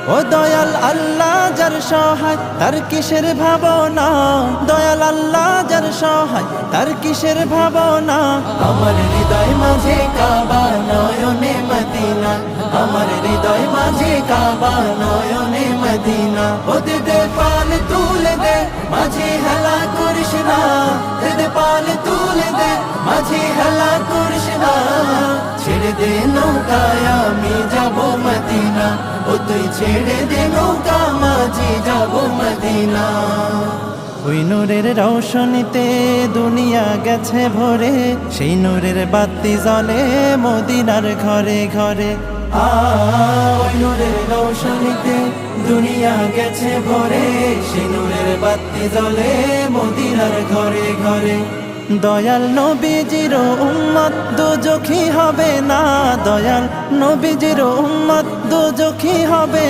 ও দয়াল আল্লাহ যার সহায় তার কিসের ভাবনা, দয়াল আল্লাহ যার সহায় তার কিসের ভাবনা। আমার হৃদয় মাঝে কাবা নয়নে মদিনা, আমার হৃদয় মাঝে কাবা নয়নে মদিনা। ও দে পাল তুলে দে মাঝে হেলা করিস না, দে পাল তুলে দে মাঝে হেলা করিস না। ছেড়ে দে নৌকায় আমি যাব মদিনা, ও তুই ছেড়ে দে নৌকা মাঝি যাব মদিনা। ওই নূরের রৌশনীতে দুনিয়া গেছে ভরে, সেই নূরের বাতি জ্বলে মদিনার ঘরে ঘরে। ওই নূরের রৌশনীতে দুনিয়া গেছে ভরে, সেই নূরের বাতি জ্বলে মদিনার ঘরে ঘরে। দয়াল নবীজির উম্মত দোজখী হবে না, দয়াল নবীজির উম্মত দোজখী হবে